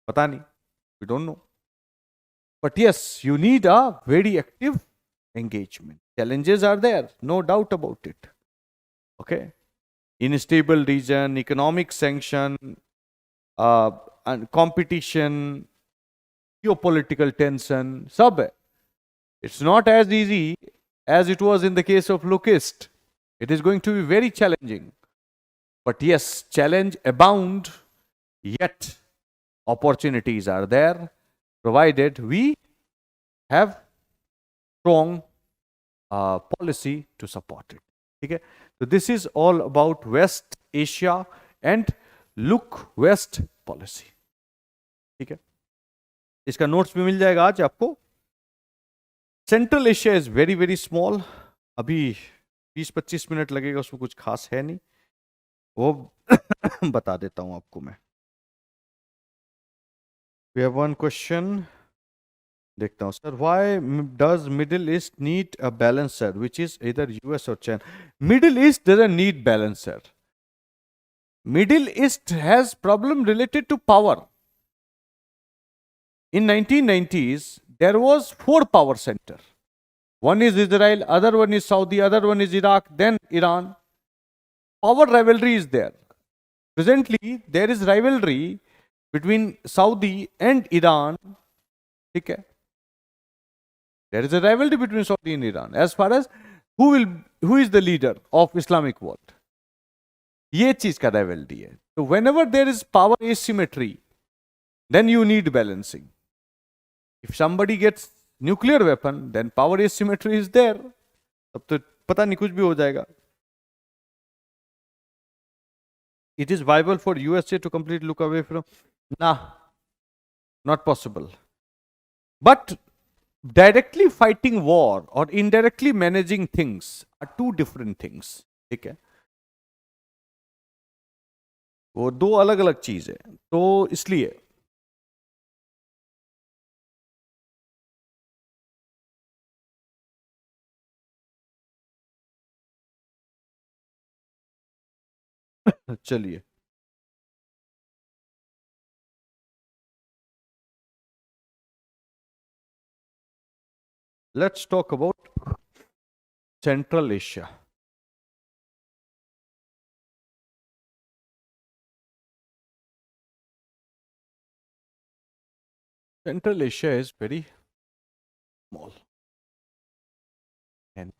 पता नहीं, we don't know. But yes, you need a very active engagement. Challenges are there, no doubt about it. Okay? Unstable region, economic sanction, uh, and competition, geopolitical tension, सब है. It's not as easy as it was in the case of Locust. It is going to be very challenging. But yes, challenge abound, yet opportunities are there, provided we have strong policy to support it. Okay? So this is all about West Asia and Look West policy. ठीक है, इसका notes भी मिल जाएगा आज आपको. Central Asia is very very small. अभी 20-25 minute लगेगा, उसमें कुछ खास है नहीं, वो बता देता हूं आपको मैं. वी हैव वन क्वेश्चन, देखता हूं sir. Why does Middle East need a balancer which is इधर यूएस और China? Middle East doesn't need balancer. Middle East has problem related to power. In 1990s, there was 4 power center. One is Israel, other one is Saudi, other one is Iraq, then Iran. Power rivalry is there. Presently, there is rivalry between Saudi and Iran. Okay? There is a rivalry between Saudi and Iran as far as who is the leader of Islamic world. ये चीज का rivalry है. So whenever there is power asymmetry, then you need balancing. If somebody gets nuclear weapon, then power asymmetry is there. तब तो पता नहीं कुछ भी हो जाएगा. It is viable for USA to completely look away from. Nah, not possible. But directly fighting war or indirectly managing things are two different things. ठीक है, वो दो अलग अलग चीज है. तो इसलिए चलिए, let's talk about Central Asia. Central Asia is very small. And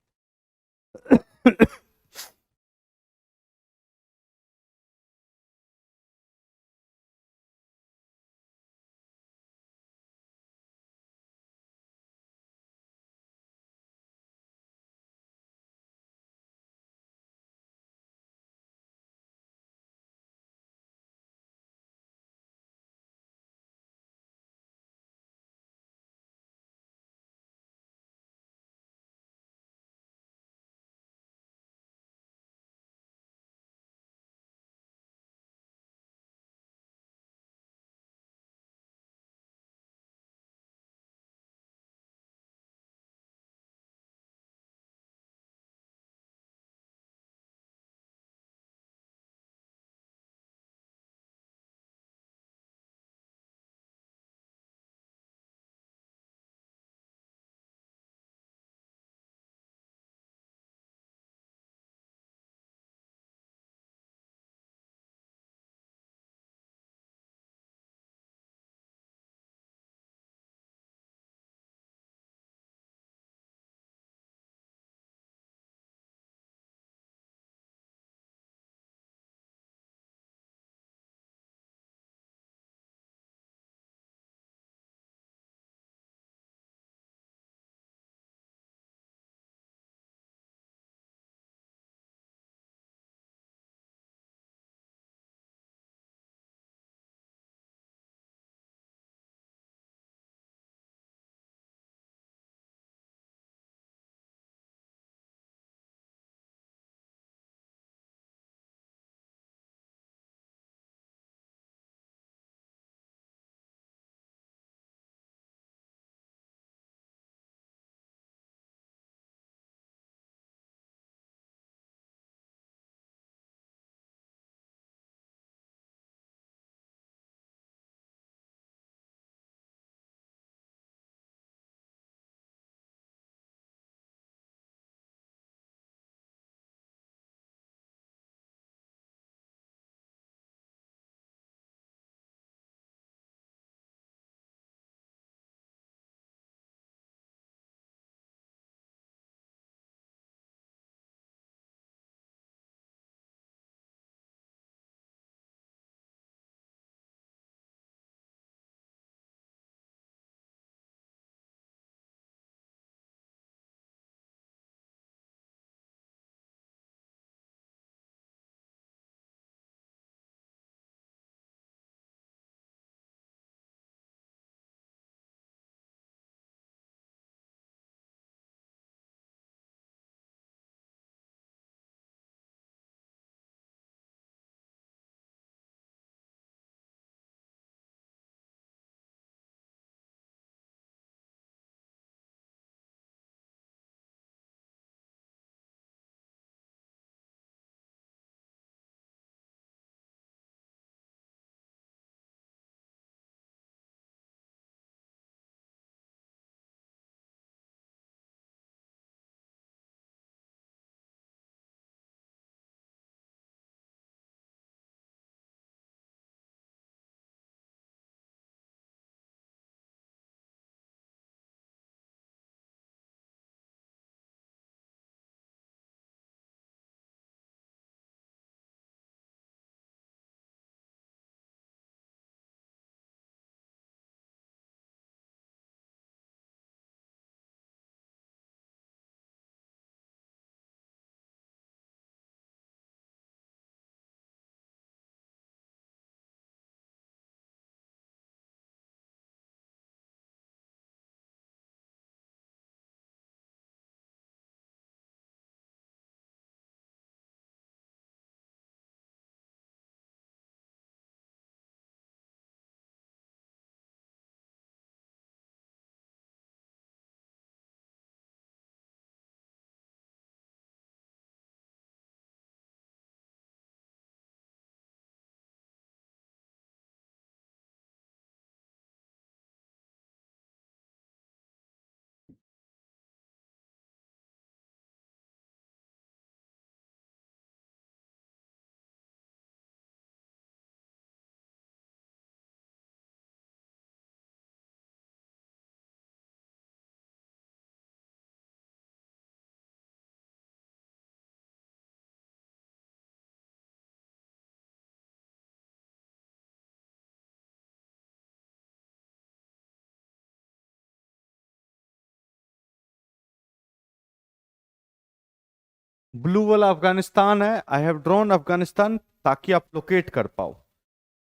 blue वाला अफगानिस्तान है, आई हैव ड्रॉन अफगानिस्तान ताकि आप लोकेट कर पाओ,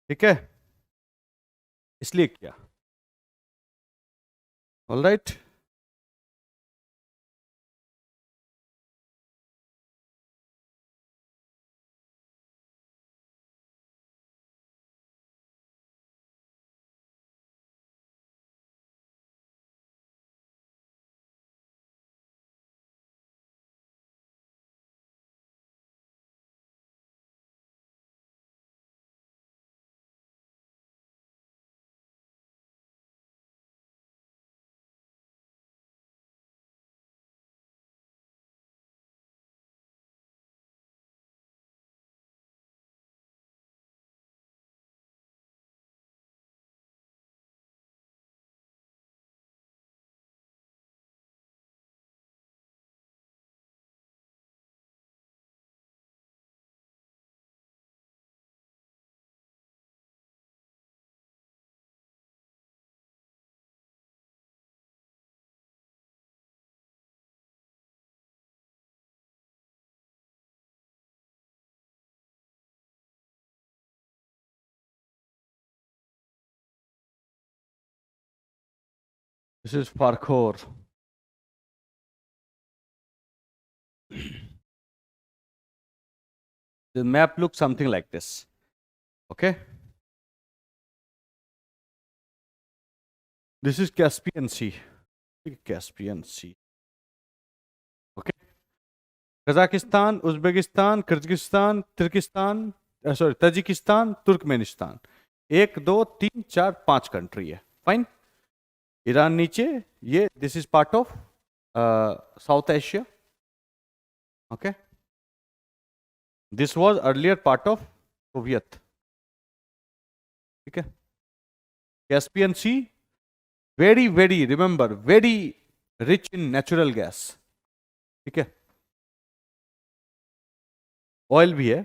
ठीक है, इसलिए किया। All right, this is Farkhor. The map looks something like this. Okay. This is Caspian Sea. Caspian Sea. Okay. Kazakhstan, Uzbekistan, Kyrgyzstan, Turkestan, sorry, Tajikistan, Turkmenistan, 1 2 3 4 5 country है। Fine. Iran नीचे, ये this is part of South Asia. Okay, this was earlier part of Soviet. ठीक है। Caspian sea, very very, remember, very rich in natural gas. ठीक है, oil भी है।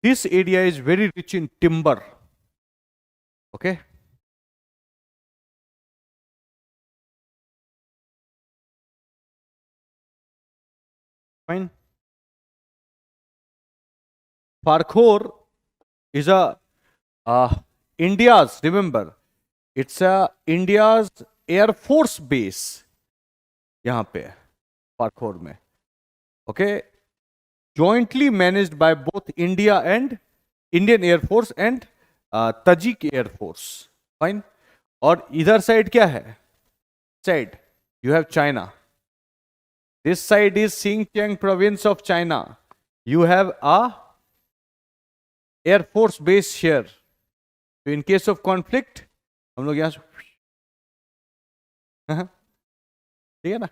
This area is very rich in timber. Okay, fine. Farkhor is a India's, remember, it's a India's Air Force base यहाँ पे फारखोर में। Okay, jointly managed by both India and Indian Air Force and तजिक Air Force। Fine. और इधर side क्या है? Side you have China. This side is Xinjiang province of China. You have a Air Force base here. So in case of conflict, हम लोग यहाँ से ठीक है ना?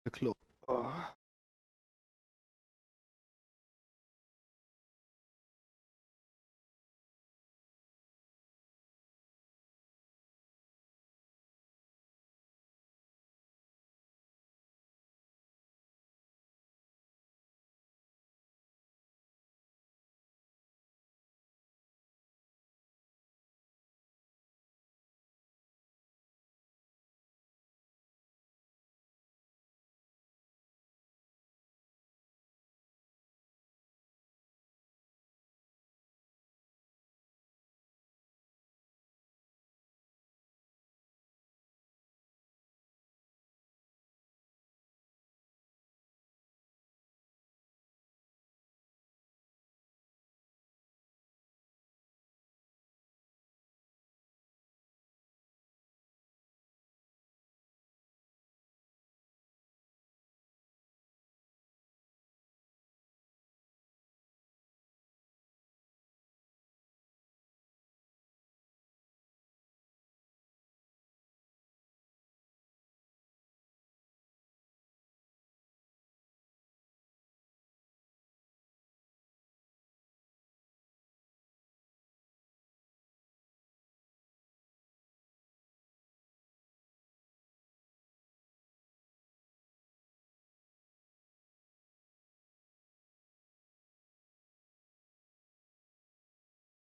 देख लो।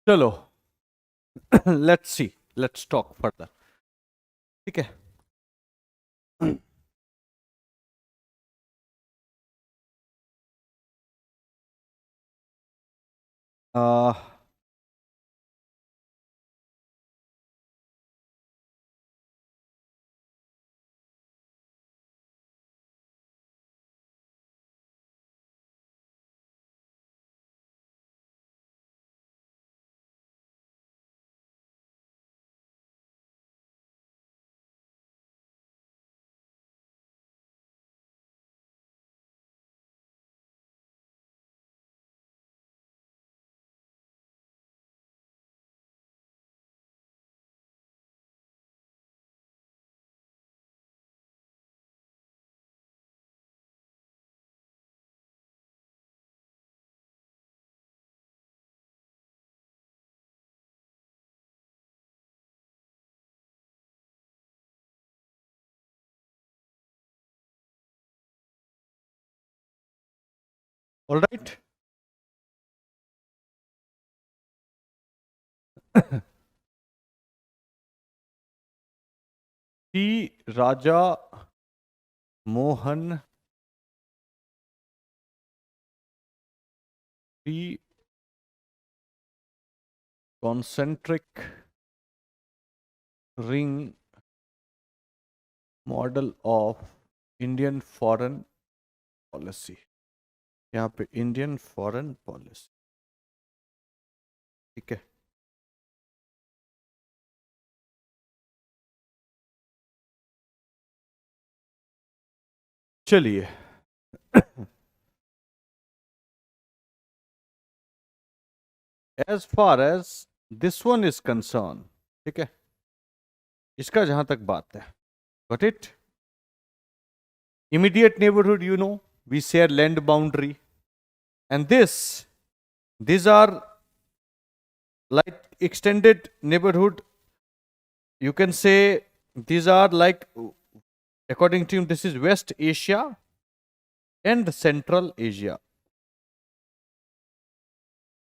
चलो let's see, let's talk further, ठीक है। uh, all right. T Raja Mohan, the concentric ring model of Indian foreign policy. यहाँ पे इंडियन फॉरेन पॉलिसी, ठीक है। चलिए as far as this one is concern, ठीक है, इसका जहां तक बात है, got it. Immediate neighbourhood, you know, we share land boundary, and these are like extended neighborhood, you can say. These are like, according to him, this is West Asia and Central Asia,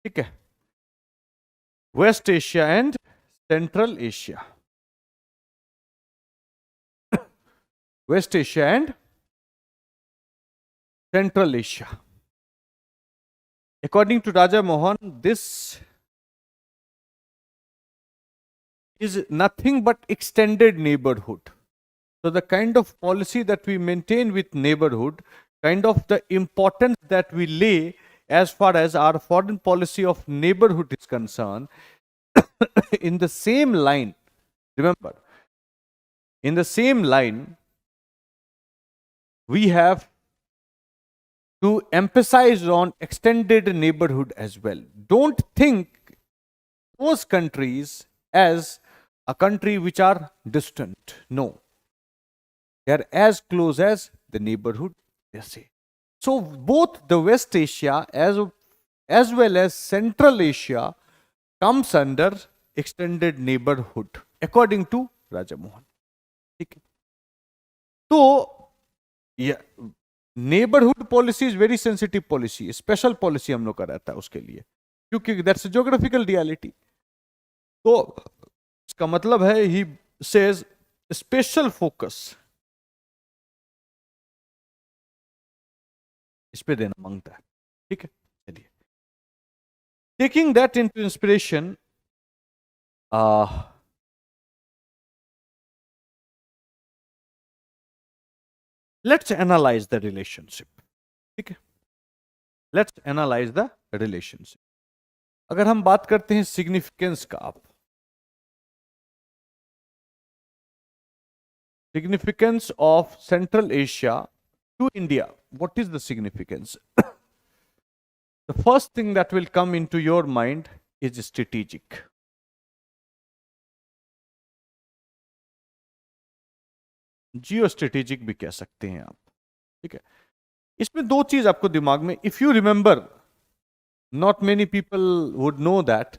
ठीक है, West Asia and Central Asia, West Asia and Central Asia. According to Raja Mohan, this is nothing but extended neighborhood. So the kind of policy that we maintain with neighborhood, kind of the importance that we lay as far as our foreign policy of neighborhood is concerned, in the same line, remember, in the same line, we have to emphasize on extended neighborhood as well. Don't think those countries as a country which are distant. No. They are as close as the neighborhood, they say. So both the West Asia as well as Central Asia comes under extended neighborhood, according to Raja Mohan. ठीक है, तो neighbourhood policy is very sensitive policy, special policy हम लोग का रहता है उसके लिए, क्योंकि दैट्स ज्योग्राफिकल रियलिटी। तो इसका मतलब है ही सेज स्पेशल फोकस इस पे देना मांगता है, ठीक है। चलिए, taking that into inspiration, let's analyse the relationship, ठीक है, लेट्स एनालाइज द रिलेशनशिप। अगर हम बात करते हैं सिग्निफिकेंस का, आप significance of Central Asia to India, what is the significance? The first thing that will come into your mind is strategic. Geo strategic भी कह सकते हैं आप, ठीक है। इसमें दो चीज आपको दिमाग में, if you remember, not many people would know that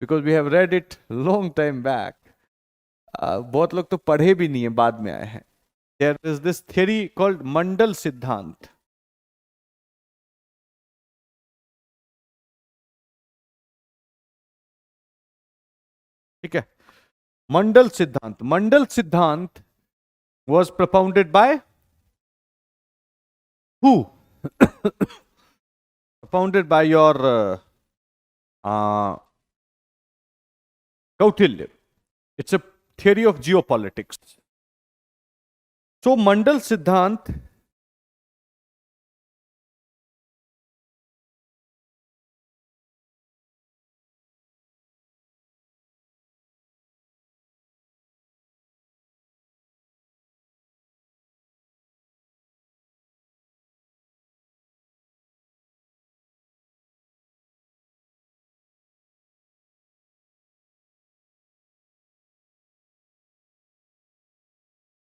because we have read it long time back, बहुत लोग तो पढ़े भी नहीं है, बाद में आए हैं। There is this theory called Mandal siddhant. ठीक है. मंडल सिद्धांत. मंडल सिद्धांत was propounded by who? Propounded by your Kautilya. It's a theory of geopolitics. So Mandal Siddhant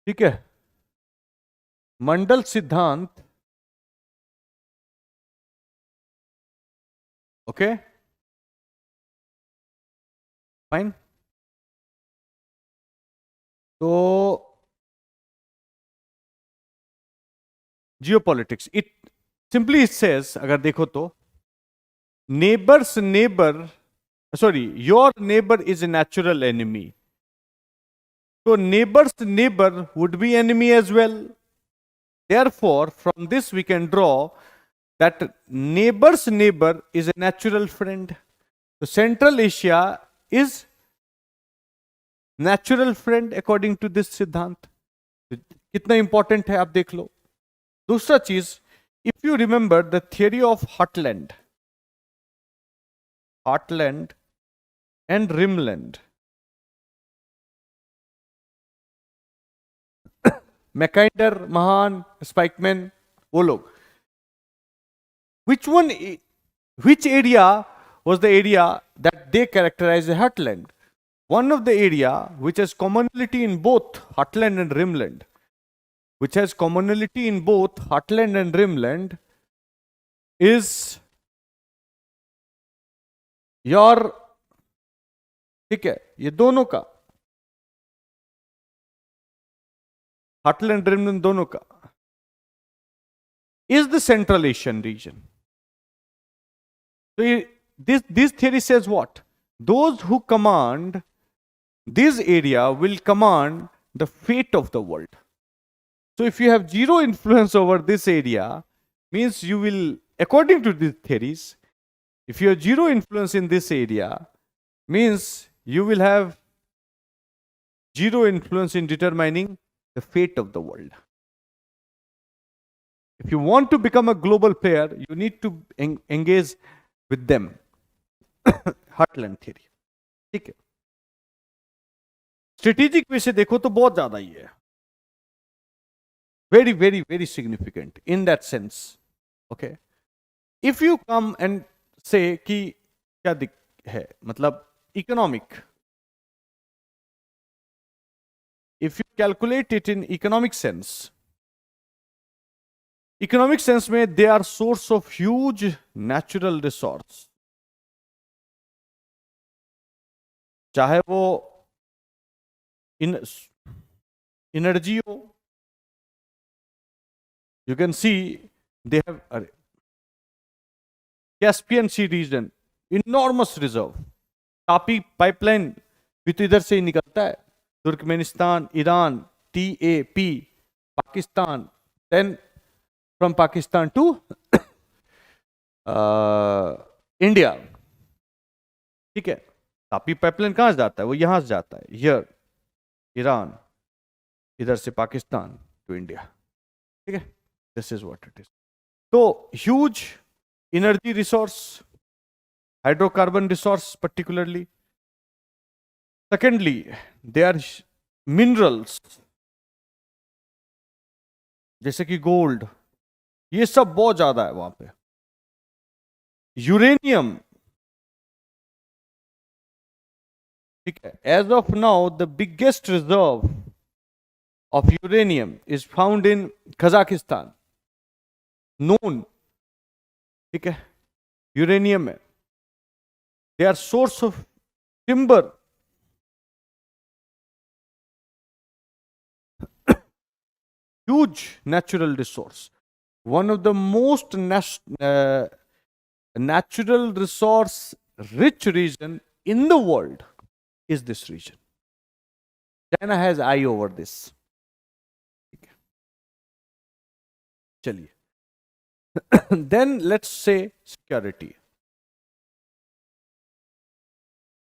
ठीक है. मंडल सिद्धांत, ओके, फाइन. तो जियोपॉलिटिक्स, इट सिंपली सेज, अगर देखो तो, neighbours neighbour, sorry, your neighbour is a natural enemy. तो neighbor's neighbor would be enemy as well. Therefore, from this we can draw that neighbor's neighbor is a natural friend. So Central Asia is natural friend according to this सिद्धांत. कितना important है आप देख लो. दूसरा चीज, if you remember the theory of heartland and rimland, मैकाइंडर, महान, Spykman, वो लोग, which area was the area that they characterize as heartland? One of the area which has commonality in both heartland and rimland, is your, ठीक है, ये दोनों का, heartland rimland दोनों का, is the Central Asian region. So this theory says what? Those who command this area will command the fate of the world. So if you have zero influence over this area, means you will, according to these theories, if you have zero influence in this area, means you will have zero influence in determining the fate of the world. If you want to become a global player, you need to engage with them. Heartland theory. ठीक है. Strategic वे से देखो तो बहुत ज्यादा ही है. Very, very, very significant in that sense. Okay. If you come and say कि क्या दिक है, मतलब economic. If you calculate it in economic sense में, they are source of huge natural resource. चाहे वो energy हो, you can see they have Caspian Sea region, enormous reserve. Tapi pipeline भी तो इधर से ही निकलता है. Turkmenistan, Iran, TAP, Pakistan, then from Pakistan to India. ठीक है. तापी पाइपलाइन कहां से जाता है? वो यहां से जाता है, हियर, ईरान, इधर से पाकिस्तान टू इंडिया. ठीक है. This is what it is. तो huge energy resource, hydrocarbon resource particularly. Secondly, they are minerals जैसे कि गोल्ड, ये सब बहुत ज्यादा है वहां पे. यूरेनियम, ठीक है. As of now the biggest reserve of uranium is found in Kazakhstan, known. ठीक है. यूरेनियम है. They are source of timber. Huge natural resource. One of the most natural resource rich region in the world is this region. China has eye over this. चलिए then let's say security.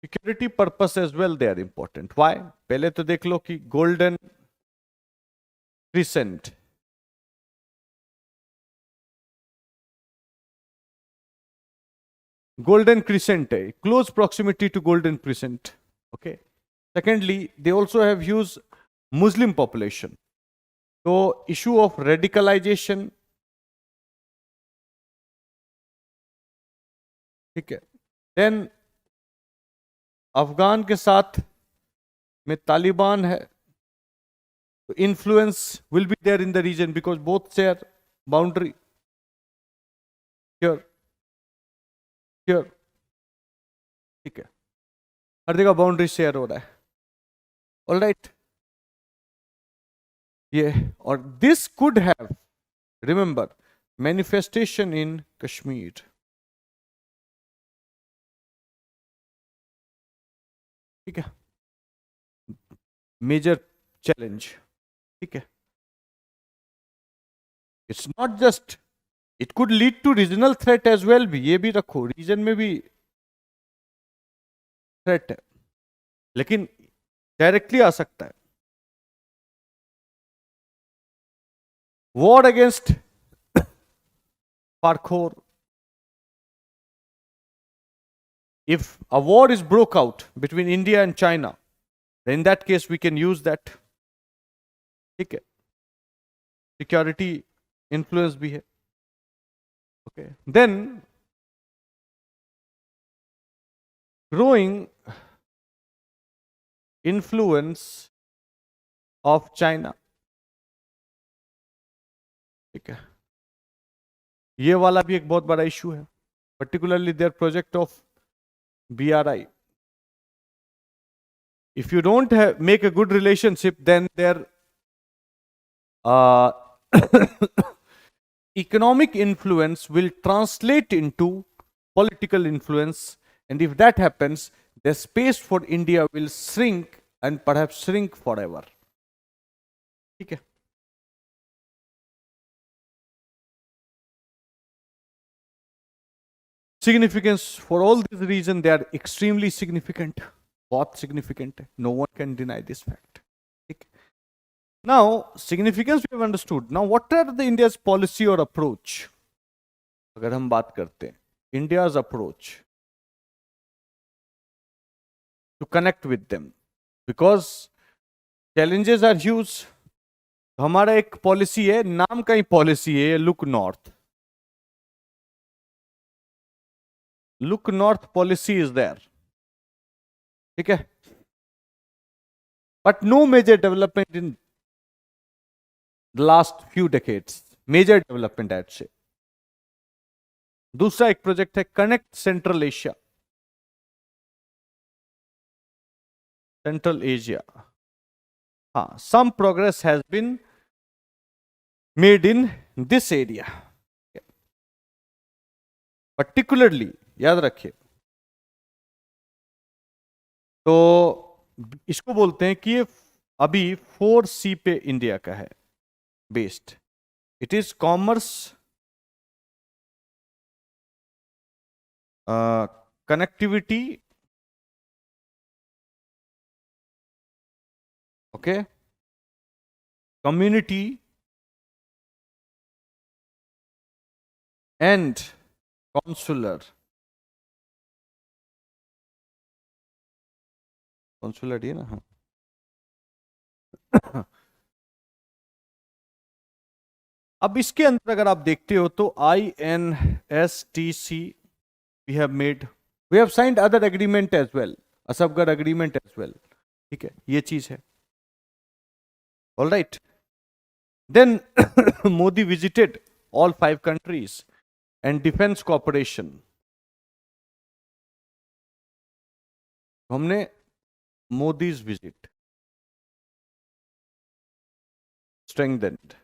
Security purpose as well they are important. Why? पहले तो देख लो कि golden crescent, golden crescent है, close proximity to golden crescent. Okay. Secondly, they also have huge Muslim population. So issue of radicalization, ठीक है. Then Afghan के साथ में तालिबान है, तो influence will be there in the region because both share boundary. Here, ठीक है, हर जगह बाउंड्री शेयर हो रहा है. ऑल राइट, ये और this could have, remember, manifestation in Kashmir. ठीक है, मेजर चैलेंज. ठीक है, it's not just, it could lead to regional threat as well भी, ये भी रखो, रीजन में भी थ्रेट है, लेकिन डायरेक्टली आ सकता है. वॉर अगेंस्ट पारखोर. If a war is broke out between India and China, then in that case we can use that. ठीक है, सिक्योरिटी इन्फ्लुएंस भी है. Okay, then growing influence of China. ठीक है, ये वाला भी एक बहुत बड़ा इशू है, particularly their project of BRI. If you don't make a good relationship, then their economic influence will translate into political influence, and if that happens, the space for India will shrink and perhaps shrink forever. ठीक है, significance for all these reasons, they are extremely significant. बहुत significant है. No one can deny this fact. ठीक. Now, significance we have understood. Now, what are the India's policy or approach? अगर हम बात करते हैं, India's approach to connect with them, because challenges are huge. हमारा एक पॉलिसी है, नाम का ही पॉलिसी है, look north. Look north policy is there. ठीक है, but no major development in the last few decades. Major development at say. दूसरा एक प्रोजेक्ट है connect central Asia, central Asia. हाँ, some progress has been made in this area. Particularly याद रखिए, तो इसको बोलते हैं कि ये अभी 4C पे इंडिया का है based. It is commerce, connectivity, okay, community and consular. Consular है ना. हाँ, अब इसके अंदर अगर आप देखते हो तो INSTC we have made, we have signed other agreement as well, असफगढ़ agreement as well. ठीक है, ये चीज है. All right, then Modi visited all 5 countries and defense cooperation. हमने Modi's visit strengthened.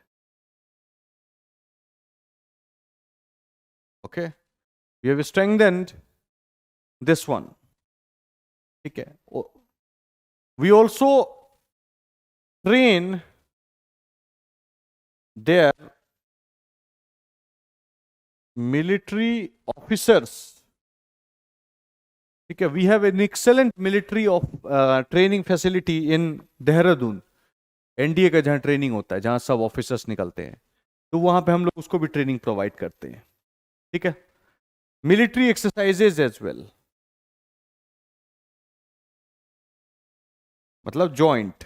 Okay, we have strengthened this one. ठीक है, We also train their military officers. ठीक है, we have an excellent military of training facility in Dehradun, NDA का जहां training होता है, जहां सब ऑफिसर्स निकलते हैं, तो वहां पे हम लोग उसको भी ट्रेनिंग प्रोवाइड करते हैं. ठीक है, मिलिट्री एक्सरसाइजेज एज वेल, मतलब जॉइंट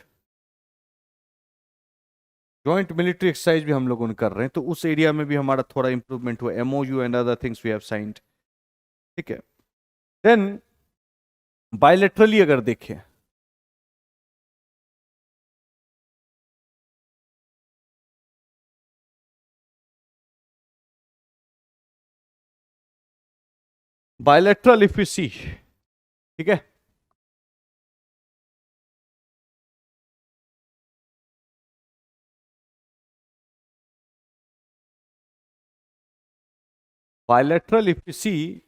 मिलिट्री एक्सरसाइज भी हम लोग कर रहे हैं. तो उस एरिया में भी हमारा थोड़ा इंप्रूवमेंट हुआ. MOU and other things we have signed. ठीक है, देन बायलैटरली अगर देखें, बायलैटरल इफ यू सी, ठीक है, bilateral if you see,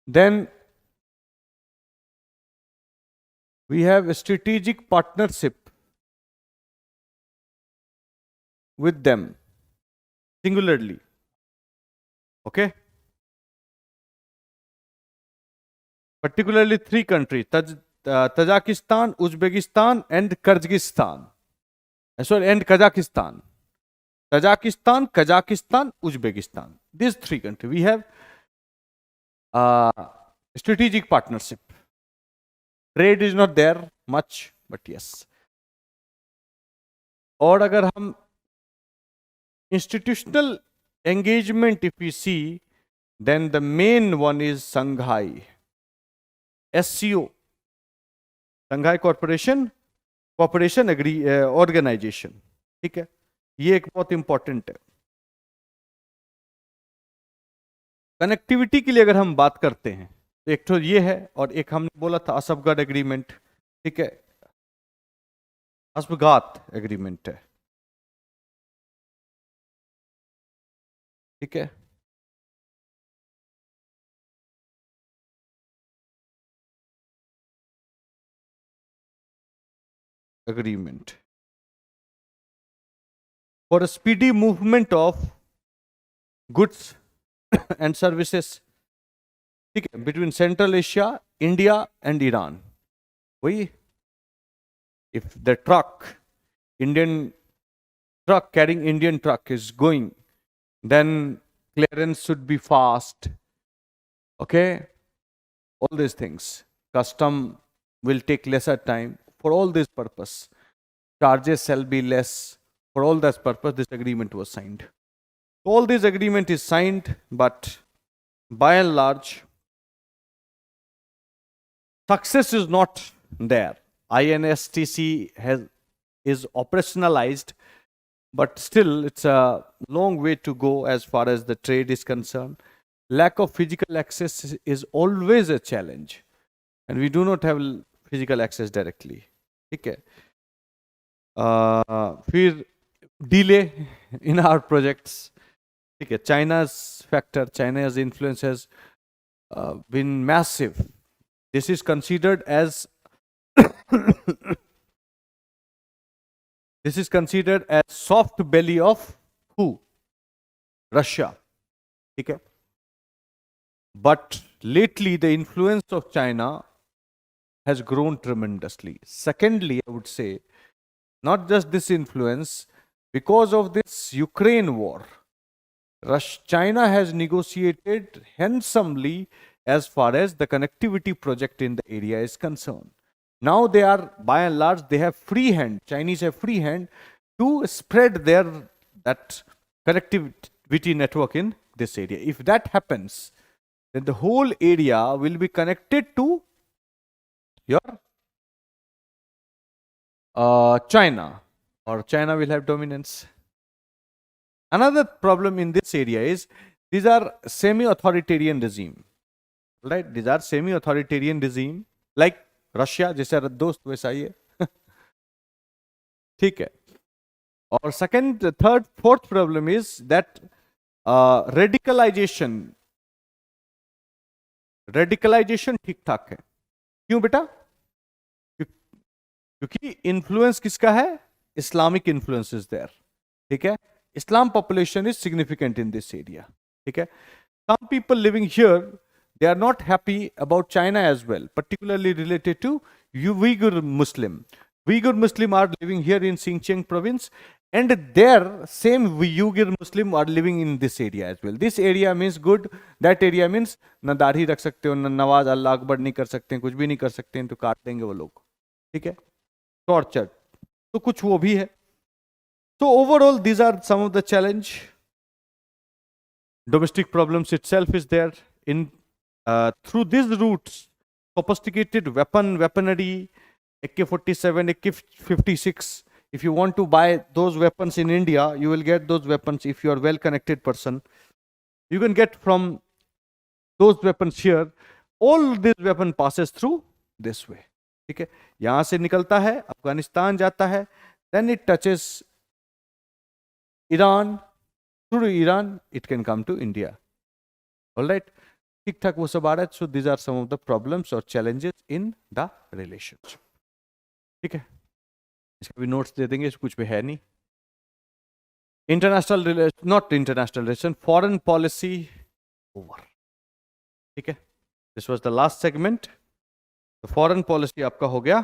then we have a strategic partnership with them singularly. Okay, particularly three countries, Tajikistan, Uzbekistan and Kyrgyzstan. Sorry, and Kazakhstan. Tajikistan, Kazakhstan, Uzbekistan. These three countries we have strategic partnership. Trade is not there much, but yes. और अगर हम institutional engagement if we see, then the main one is Shanghai SCO, Shanghai Cooperation Organization. ठीक है, ये एक बहुत important है. Connectivity के लिए अगर हम बात करते हैं तो एक तो ये है, और एक हमने बोला था असफगाट एग्रीमेंट. ठीक है, असफगात एग्रीमेंट है. ठीक है, agreement for a speedy movement of goods and services. ठीक है, between Central Asia, India and Iran. वही, if the Indian truck carrying Indian truck is going, then clearance should be fast. Okay, all these things, custom will take lesser time. For all this purpose, charges shall be less. For all this purpose, this agreement was signed. All this agreement is signed, but by and large, success is not there. INSTC is operationalized, but still it's a long way to go as far as the trade is concerned. Lack of physical access is always a challenge, and we do not have physical access directly. ठीक है, फिर delay in our projects. ठीक है, China's influence has been massive. This is considered as soft belly of who? Russia. ठीक है, but lately the influence of China has grown tremendously. Secondly, I would say, not just this influence, because of this Ukraine war, China has negotiated handsomely as far as the connectivity project in the area is concerned. Now they are, by and large, they have free hand. Chinese have free hand to spread that connectivity network in this area. If that happens, then the whole area will be connected to your China, or China will have dominance. Another problem in this area is these are semi-authoritarian regime, right? These are semi-authoritarian regime like Russia, जैसा दोस्त वैसा ही है. ठीक है, और second, third, fourth problem is that radicalization ठीक ठाक है। क्यों बेटा? क्योंकि इन्फ्लुएंस किसका है? Islamic influence is there. ठीक है, Islam population is significant in this area. ठीक है, some people living here they are not happy about China as well, particularly related to Uyghur Muslim. Uyghur Muslim are living here in Xinjiang province, and their same Uyghur Muslim are living in this area as well. This area means good, that area means ना दाढ़ी रख सकते हो, ना नवाज अल्लाह अकबर नहीं कर सकते हैं, कुछ भी नहीं कर सकते हैं, तो काट देंगे वो लोग। ठीक है, टॉर्चर तो कुछ वो भी है। So overall, these are some of the challenge. Domestic problems itself is there. In through these routes, sophisticated weaponry, AK-47, AK-56. If you want to buy those weapons in India, you will get those weapons if you are well-connected person. You can get from those weapons here. All this weapon passes through this way. ठीक है, यहां से निकलता है, अफगानिस्तान जाता है, then it touches Iran. Through Iran, it can come to India. All right. ठीक ठाक वो सब आ रहा है। So these are some of the problems और चैलेंजेस इन द रिलेशनशिप। ठीक है, इसका भी नोट्स दे देंगे, कुछ भी है नहीं। International relation, not international relation, foreign policy over. ठीक है, this was the last segment. Foreign policy आपका हो गया।